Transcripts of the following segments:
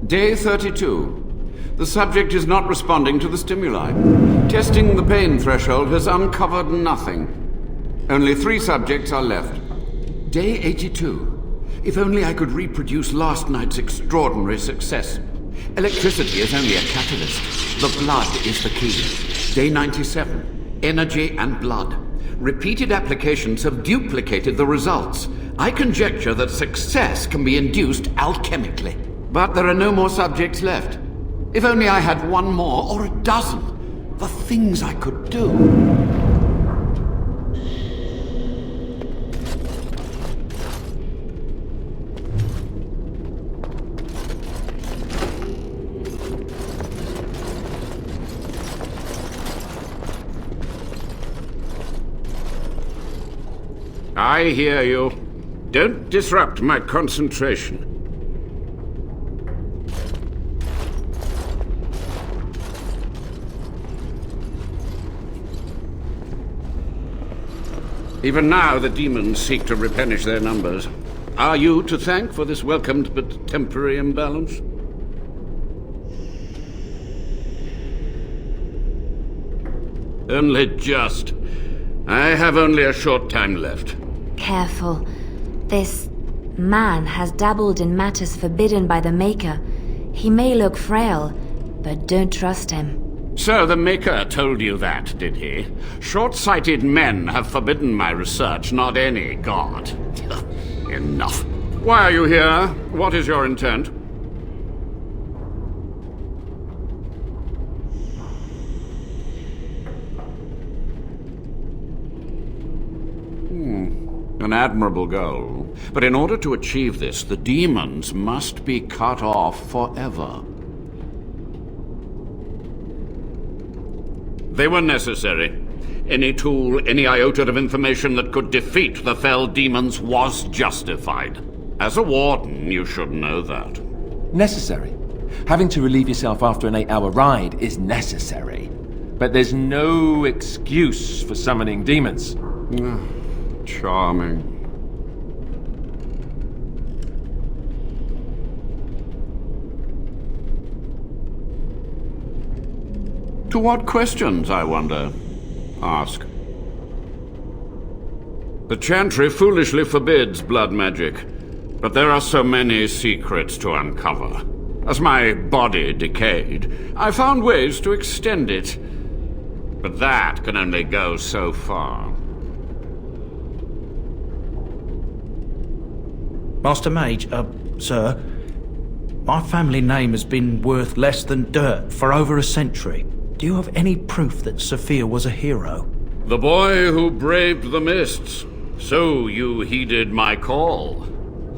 Day 32. The subject is not responding to the stimuli. Testing the pain threshold has uncovered nothing. Only 3 subjects are left. Day 82. If only I could reproduce last night's extraordinary success. Electricity is only a catalyst. The blood is the key. Day 97. Energy and blood. Repeated applications have duplicated the results. I conjecture that success can be induced alchemically. But there are no more subjects left. If only I had 1 more, or a dozen. The things I could do. I hear you. Don't disrupt my concentration. Even now, the demons seek to replenish their numbers. Are you to thank for this welcomed but temporary imbalance? Only just. I have only a short time left. Careful. This man has dabbled in matters forbidden by the Maker. He may look frail, but don't trust him. So the Maker told you that, did he? Short-sighted men have forbidden my research, not any god. Enough. Why are you here? What is your intent? An admirable goal. But in order to achieve this, the demons must be cut off forever. They were necessary. Any tool, any iota of information that could defeat the fell demons was justified. As a warden, you should know that. Necessary. Having to relieve yourself after an 8-hour ride is necessary. But there's no excuse for summoning demons. Charming. To what questions, I wonder? Ask. The Chantry foolishly forbids blood magic, but there are so many secrets to uncover. As my body decayed, I found ways to extend it. But that can only go so far. Master Mage, sir, my family name has been worth less than dirt for over a century. Do you have any proof that Sophia was a hero? The boy who braved the mists. So you heeded my call.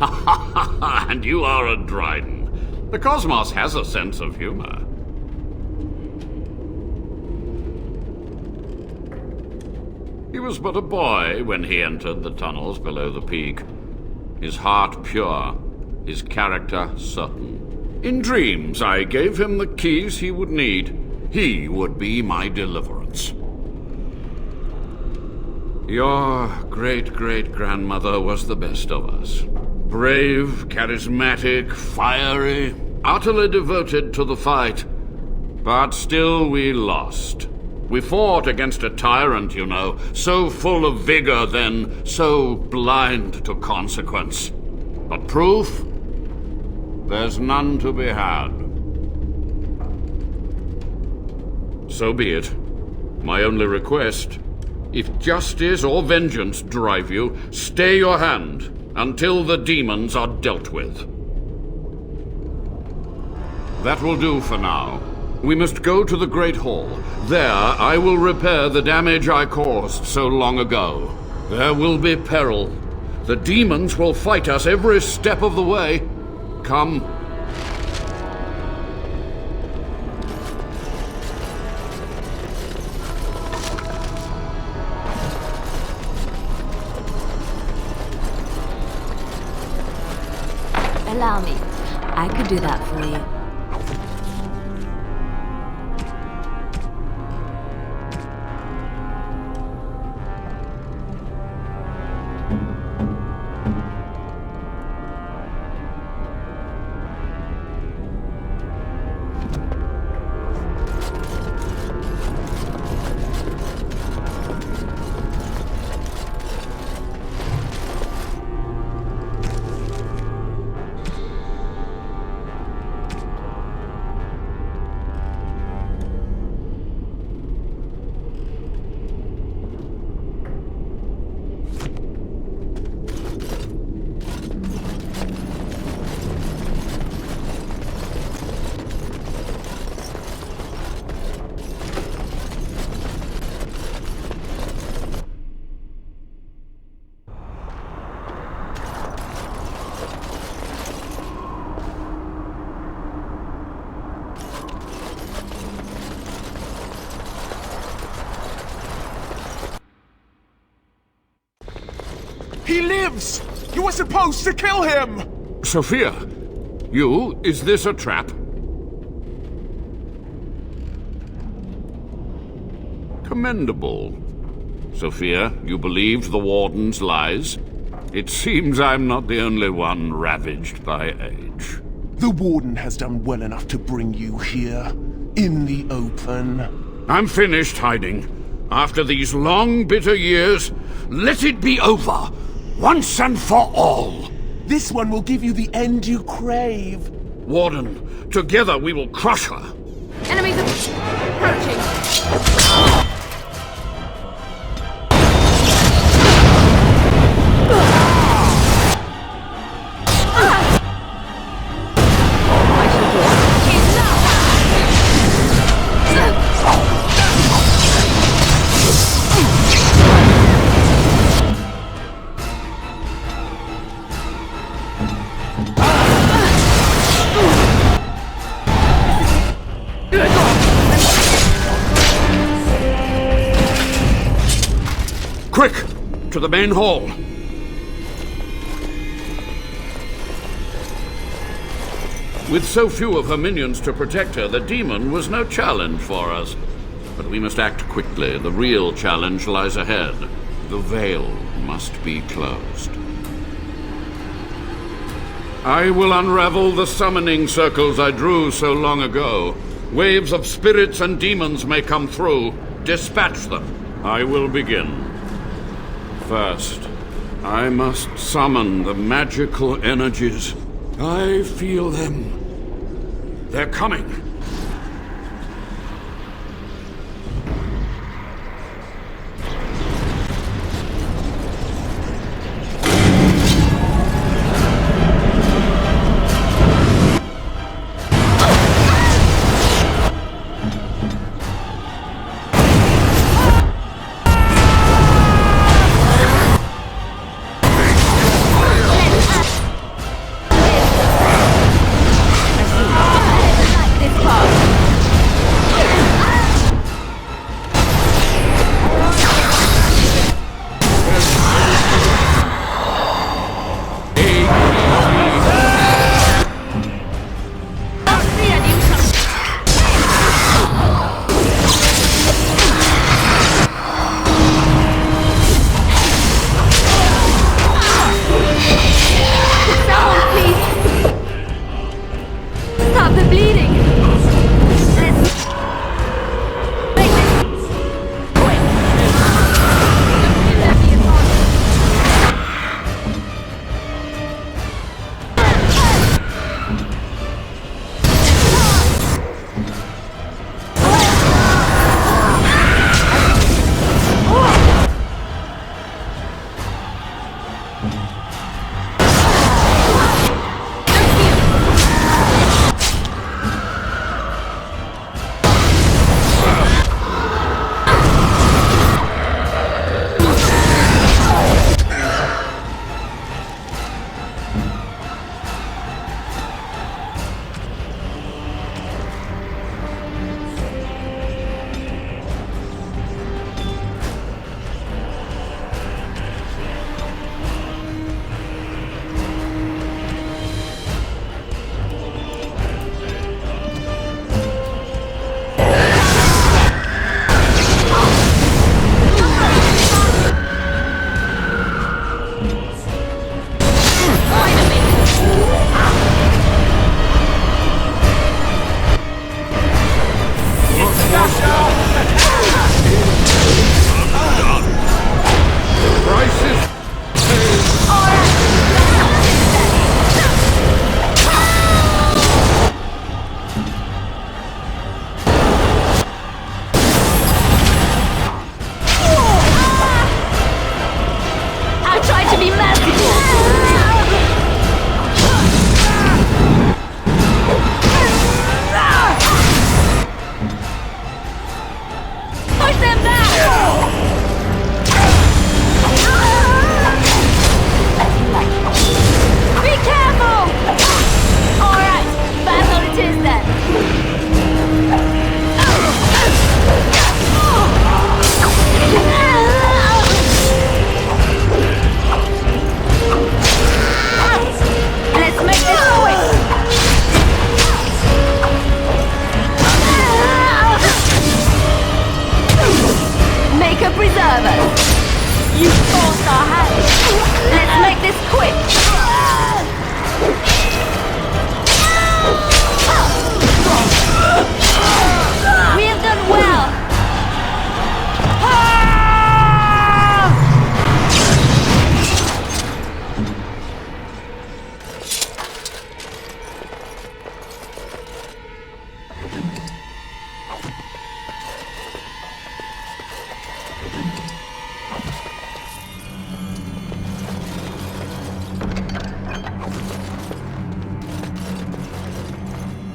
Ha ha ha ha, and you are a Dryden. The cosmos has a sense of humor. He was but a boy when he entered the tunnels below the peak. His heart pure, his character certain. In dreams, I gave him the keys he would need. He would be my deliverance. Your great-great-grandmother was the best of us. Brave, charismatic, fiery, utterly devoted to the fight. But still we lost. We fought against a tyrant, you know, so full of vigor then, so blind to consequence. But proof? There's none to be had. So be it. My only request, if justice or vengeance drive you, stay your hand until the demons are dealt with. That will do for now. We must go to the Great Hall. There, I will repair the damage I caused so long ago. There will be peril. The demons will fight us every step of the way. Come. Allow me. I could do that for you. He lives! You were supposed to kill him! Sophia, is this a trap? Commendable. Sophia, you believed the Warden's lies? It seems I'm not the only one ravaged by age. The Warden has done well enough to bring you here, in the open. I'm finished hiding. After these long, bitter years, let it be over, once and for all. This one will give you the end you crave. Warden, together we will crush her. Enemies approaching. Quick! To the main hall. With so few of her minions to protect her, the demon was no challenge for us. But we must act quickly. The real challenge lies ahead. The veil must be closed. I will unravel the summoning circles I drew so long ago. Waves of spirits and demons may come through. Dispatch them. I will begin. First, I must summon the magical energies. I feel them. They're coming. This serve us. You forced our hand. Let's make this quick. We have done well.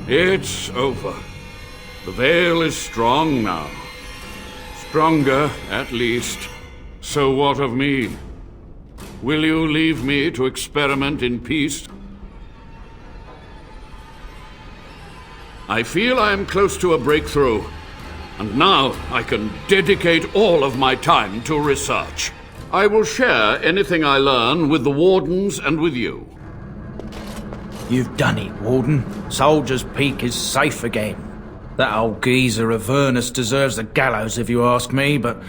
It's over. The veil is strong now. Stronger, at least. So what of me? Will you leave me to experiment in peace? I feel I am close to a breakthrough, and now I can dedicate all of my time to research. I will share anything I learn with the Wardens and with you. You've done it, Warden. Soldier's Peak is safe again. That old geezer Avernus deserves the gallows if you ask me, but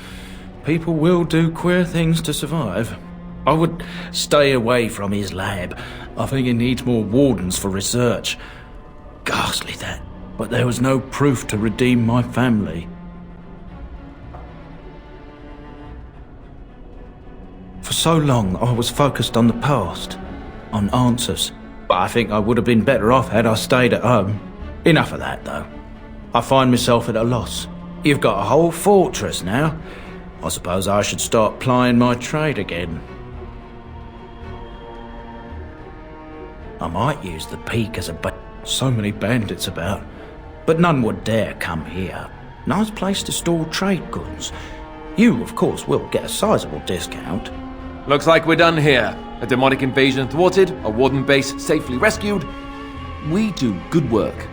people will do queer things to survive. I would stay away from his lab. I think he needs more Wardens for research. Ghastly that, but there was no proof to redeem my family. For so long I was focused on the past, on answers. But I think I would have been better off had I stayed at home. Enough of that, though. I find myself at a loss. You've got a whole fortress now. I suppose I should start plying my trade again. I might use the Peak as a so many bandits about, but none would dare come here. Nice place to store trade goods. You, of course, will get a sizable discount. Looks like we're done here. A demonic invasion thwarted, a Warden base safely rescued. We do good work.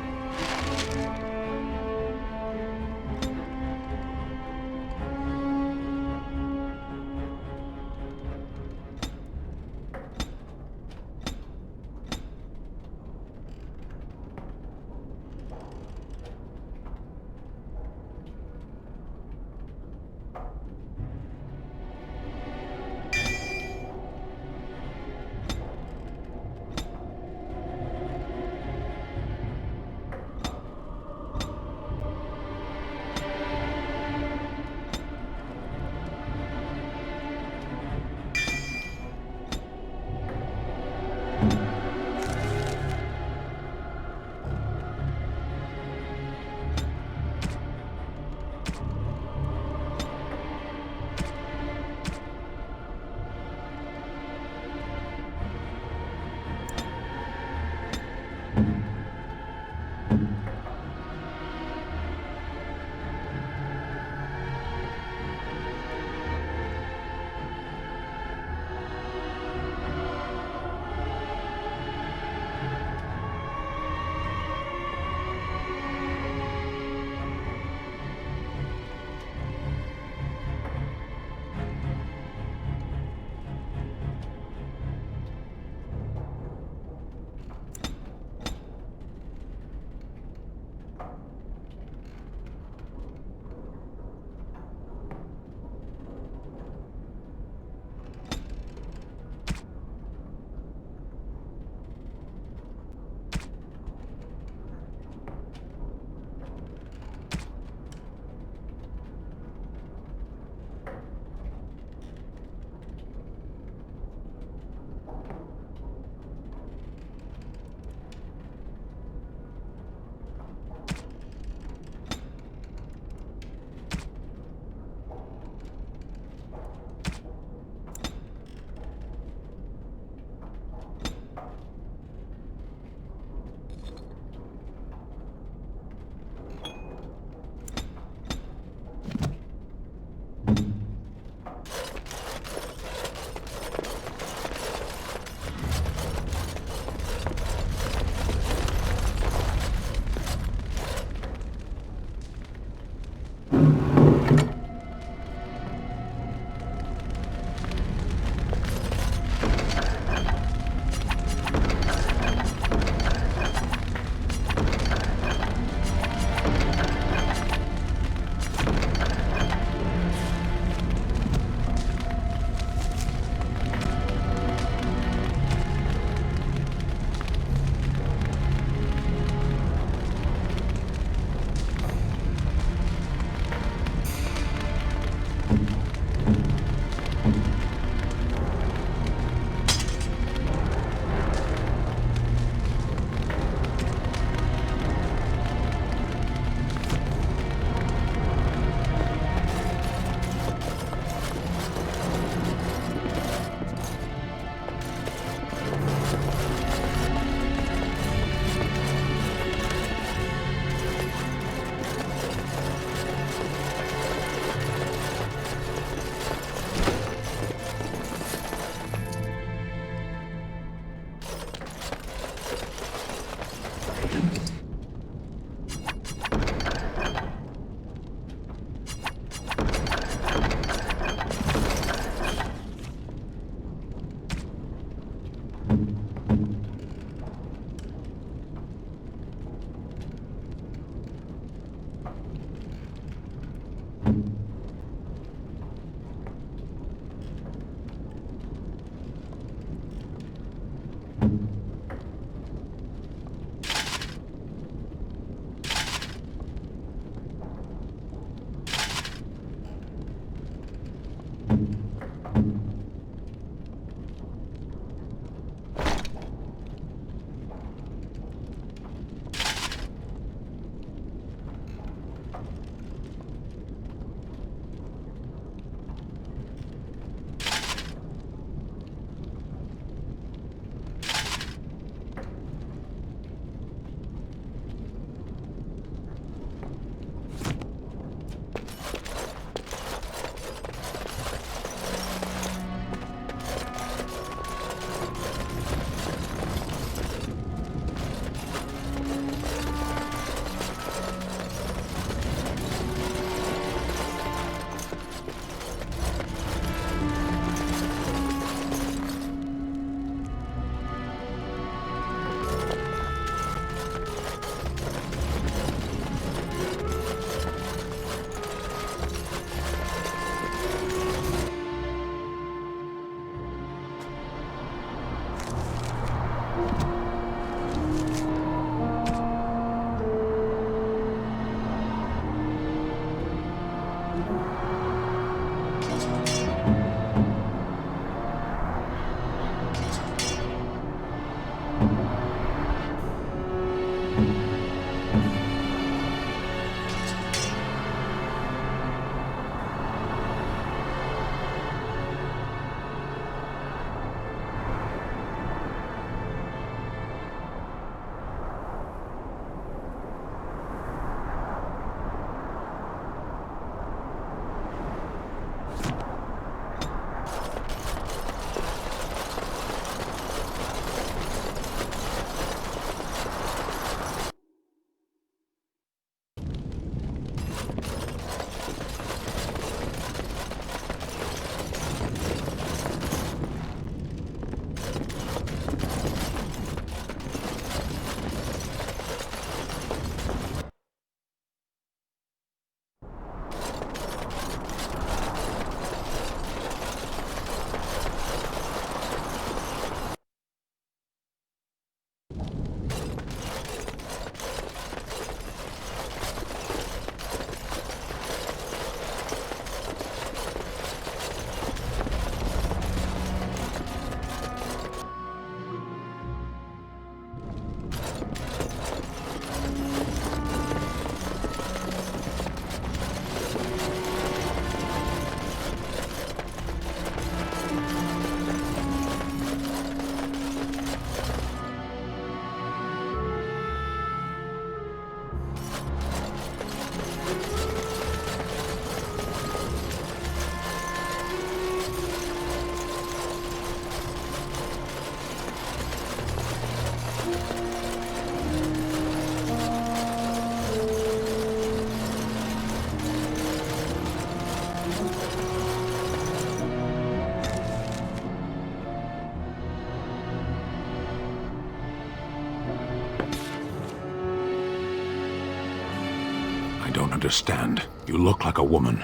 I don't understand. You look like a woman.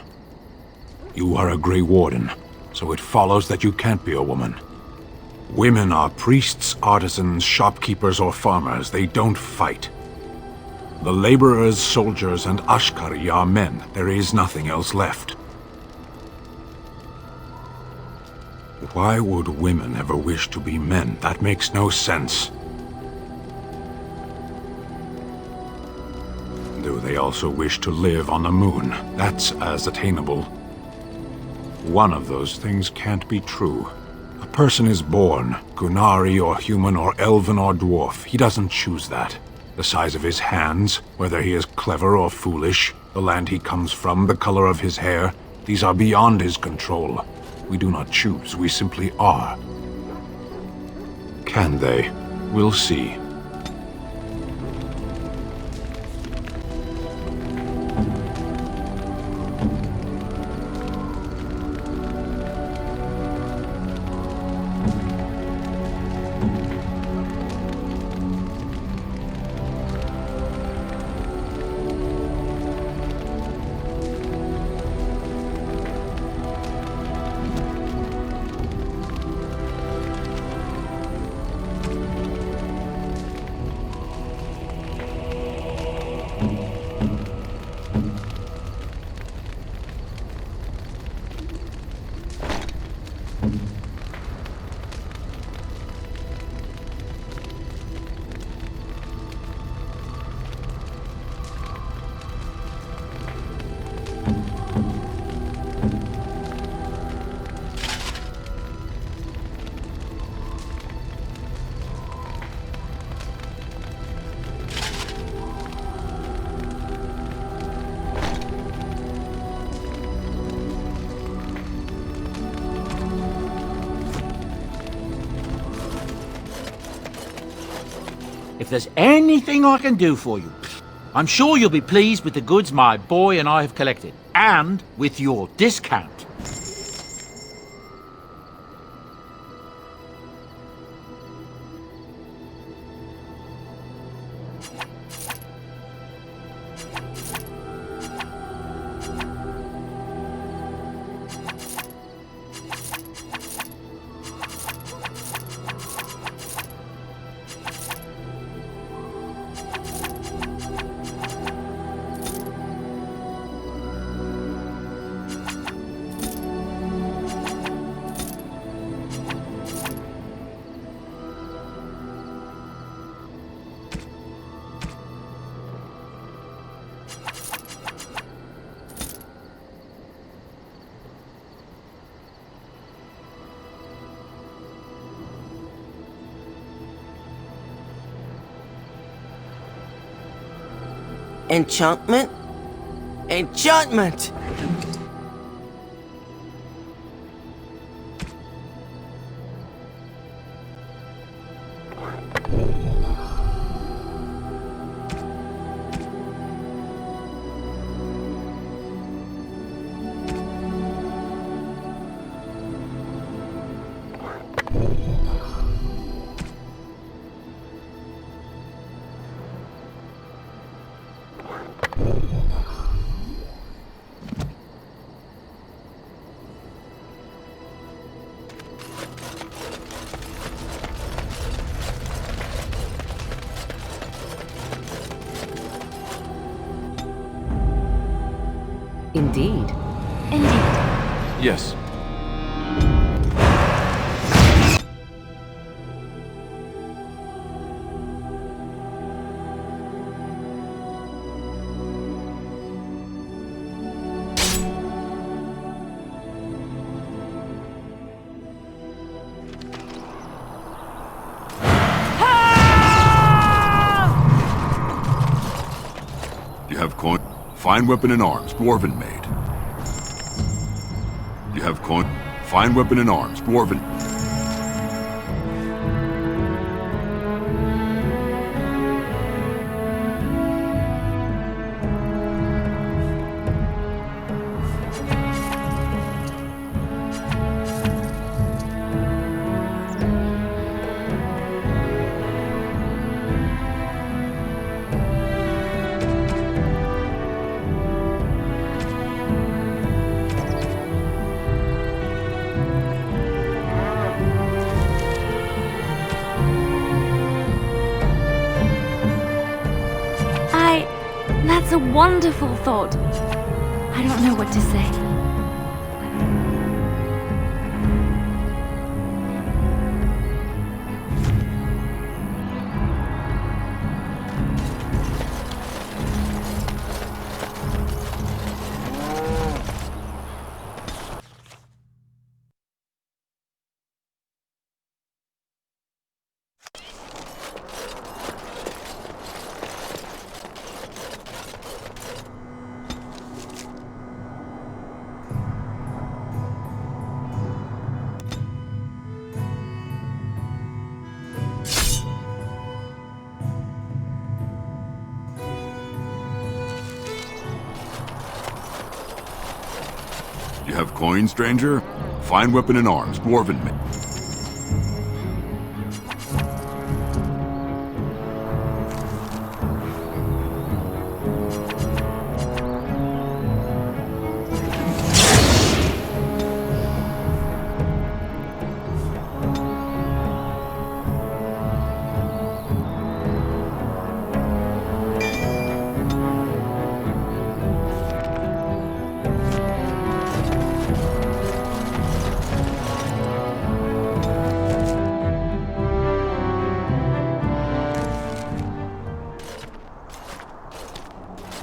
You are a Grey Warden, so it follows that you can't be a woman. Women are priests, artisans, shopkeepers, or farmers. They don't fight. The laborers, soldiers, and Ashkari are men. There is nothing else left. Why would women ever wish to be men? That makes no sense. Do they also wish to live on the moon? That's as attainable. One of those things can't be true. A person is born, Gunari or human or elven or dwarf. He doesn't choose that. The size of his hands, whether he is clever or foolish, the land he comes from, the color of his hair, these are beyond his control. We do not choose, we simply are. Can they? We'll see. If there's anything I can do for you, I'm sure you'll be pleased with the goods my boy and I have collected, and with your discount. Enchantment? Enchantment! Indeed. Indeed. Yes. You have coin. Fine weapon and arms, dwarven made. You have coin. Fine weapon and arms, dwarven. That's a wonderful thought. I don't know what to say. You have coin, stranger? Fine weapon and arms, dwarven made.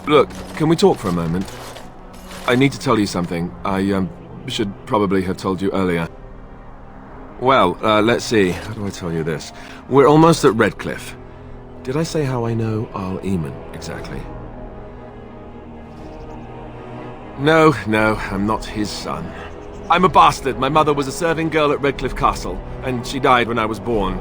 Look, can we talk for a moment? I need to tell you something. I should probably have told you earlier. Well, let's see. How do I tell you this? We're almost at Redcliffe. Did I say how I know Arl Eamon exactly? No, I'm not his son. I'm a bastard. My mother was a serving girl at Redcliffe Castle, and she died when I was born.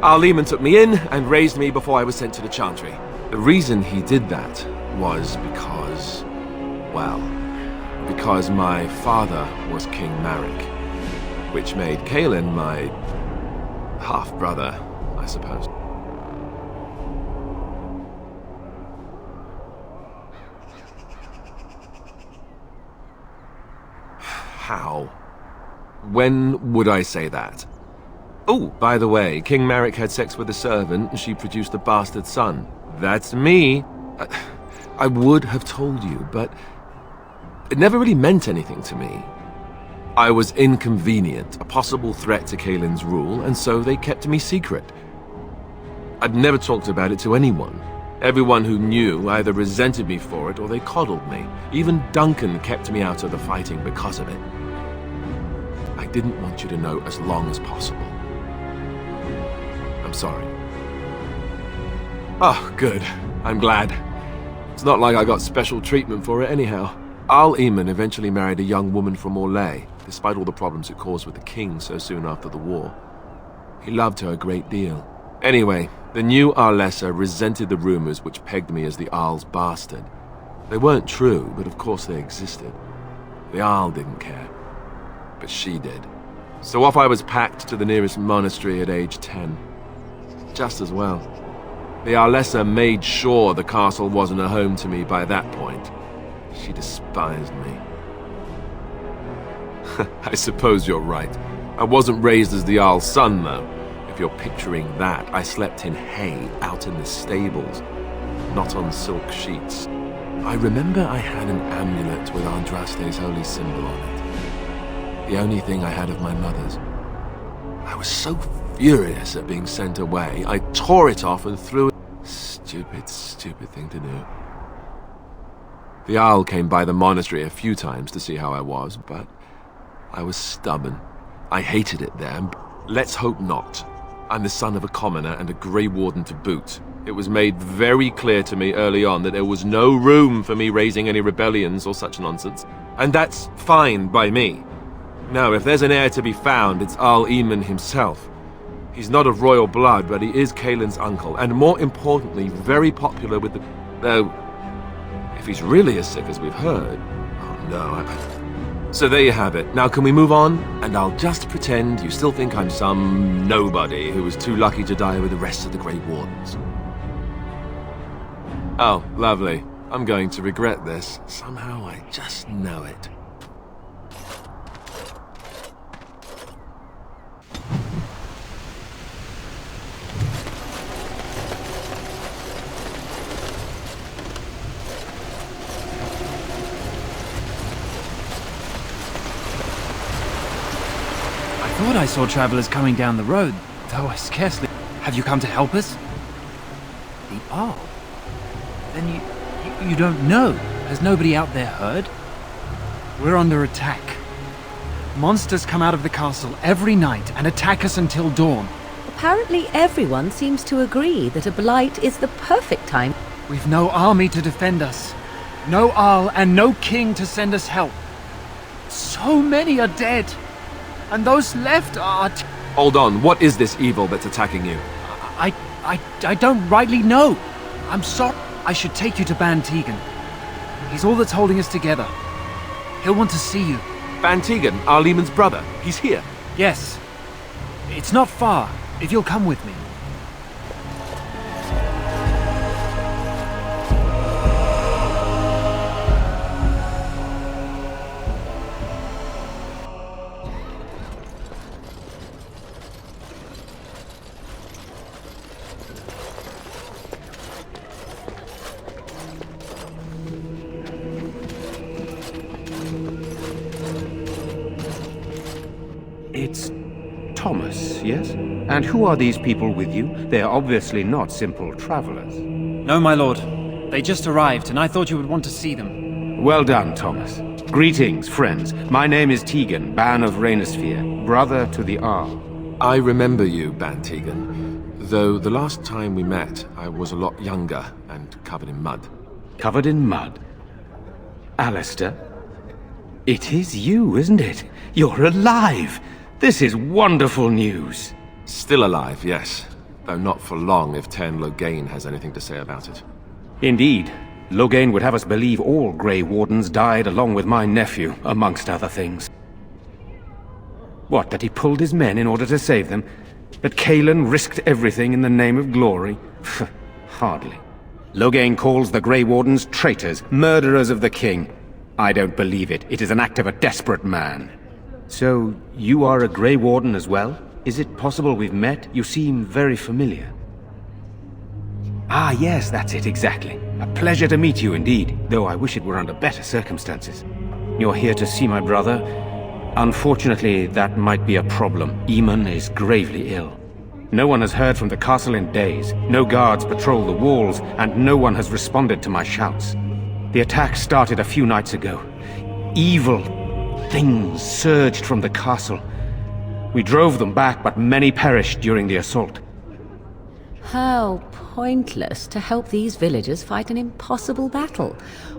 Arl Eamon took me in and raised me before I was sent to the Chantry. The reason he did that was because, well, because my father was King Maric, which made Cailan my half-brother, I suppose. How? When would I say that? Oh, by the way, King Maric had sex with a servant and she produced a bastard son. That's me. I would have told you, but it never really meant anything to me. I was inconvenient, a possible threat to Cailan's rule, and so they kept me secret. I'd never talked about it to anyone. Everyone who knew either resented me for it or they coddled me. Even Duncan kept me out of the fighting because of it. I didn't want you to know as long as possible. I'm sorry. Oh, good. I'm glad. It's not like I got special treatment for it anyhow. Arl Eamon eventually married a young woman from Orlais, despite all the problems it caused with the king so soon after the war. He loved her a great deal. Anyway, the new Arlessa resented the rumors which pegged me as the Arl's bastard. They weren't true, but of course they existed. The Arl didn't care, but she did. So off I was packed to the nearest monastery at age 10. Just as well. The Arlessa made sure the castle wasn't a home to me by that point. She despised me. I suppose you're right. I wasn't raised as the Arl's son, though. If you're picturing that, I slept in hay out in the stables, not on silk sheets. I remember I had an amulet with Andraste's holy symbol on it. The only thing I had of my mother's. I was so furious at being sent away, I tore it off and threw it. Stupid, stupid thing to do. The Arl came by the monastery a few times to see how I was, but I was stubborn. I hated it there. Let's hope not. I'm the son of a commoner and a Grey Warden to boot. It was made very clear to me early on that there was no room for me raising any rebellions or such nonsense. And that's fine by me. Now, if there's an heir to be found, it's Arl Eamon himself. He's not of royal blood, but he is Cailin's uncle, and more importantly, very popular with the... Though, if he's really as sick as we've heard... Oh no, So there you have it. Now can we move on? And I'll just pretend you still think I'm some nobody who was too lucky to die with the rest of the Grey Wardens. Oh, lovely. I'm going to regret this. Somehow I just know it. I thought I saw travelers coming down the road, though I scarcely... Have you come to help us? The Arl? Then you don't know. Has nobody out there heard? We're under attack. Monsters come out of the castle every night and attack us until dawn. Apparently everyone seems to agree that a blight is the perfect time. We've no army to defend us. No Arl and no king to send us help. So many are dead. And those left are... Hold on, what is this evil that's attacking you? I don't rightly know. I'm sorry. I should take you to Ban Tegan. He's all that's holding us together. He'll want to see you. Ban Tegan, Arl Eamon's brother. He's here. Yes. It's not far, if you'll come with me. It's Thomas, yes? And who are these people with you? They are obviously not simple travelers. No, my lord. They just arrived, and I thought you would want to see them. Well done, Thomas. Greetings, friends. My name is Tegan, Ban of Reynisphere, brother to the Arl. I remember you, Ban Tegan. Though the last time we met, I was a lot younger and covered in mud. Covered in mud? Alistair? It is you, isn't it? You're alive! This is wonderful news. Still alive, yes. Though not for long if Tairn Loghain has anything to say about it. Indeed. Loghain would have us believe all Grey Wardens died along with my nephew, amongst other things. What, that he pulled his men in order to save them? That Cailin risked everything in the name of glory? Hardly. Loghain calls the Grey Wardens traitors, murderers of the king. I don't believe it. It is an act of a desperate man. So, you are a Grey Warden as well? Is it possible we've met? You seem very familiar. Ah, yes, that's it, exactly. A pleasure to meet you indeed, though I wish it were under better circumstances. You're here to see my brother? Unfortunately, that might be a problem. Eamon is gravely ill. No one has heard from the castle in days. No guards patrol the walls, and no one has responded to my shouts. The attack started a few nights ago. Evil things surged from the castle. We drove them back, but many perished during the assault. How pointless to help these villagers fight an impossible battle.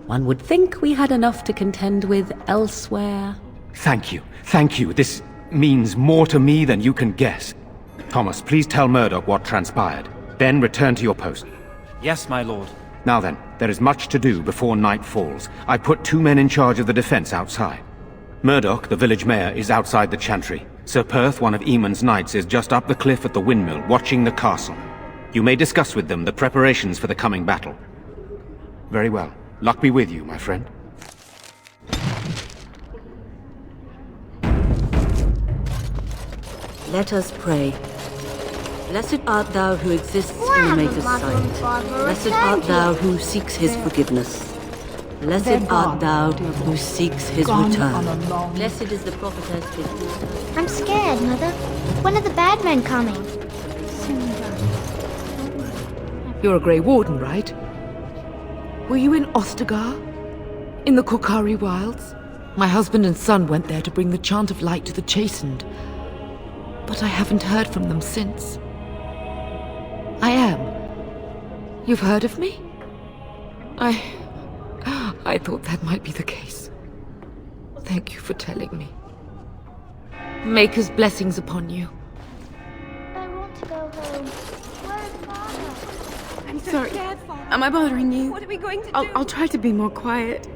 One would think we had enough to contend with elsewhere. Thank you. Thank you. This means more to me than you can guess. Thomas, please tell Murdoch what transpired. Then return to your post. Yes, my lord. Now then, there is much to do before night falls. I put 2 men in charge of the defense outside. Murdoch, the village mayor, is outside the chantry. Sir Perth, one of Eamon's knights, is just up the cliff at the windmill, watching the castle. You may discuss with them the preparations for the coming battle. Very well. Luck be with you, my friend. Let us pray. Blessed art thou who exists in the Maker's sight. Blessed art thou who seeks his forgiveness. Blessed art thou who seeks his return. Blessed is the prophetess with I'm scared, Mother. When are the bad men coming? You're a Grey Warden, right? Were you in Ostagar? In the Korkari Wilds? My husband and son went there to bring the chant of light to the chastened. But I haven't heard from them since. I am. You've heard of me? I thought that might be the case. Thank you for telling me. Maker's blessings upon you. I want to go home. Where's Father? I'm sorry. Am I bothering you? What are we going to do? I'll try to be more quiet.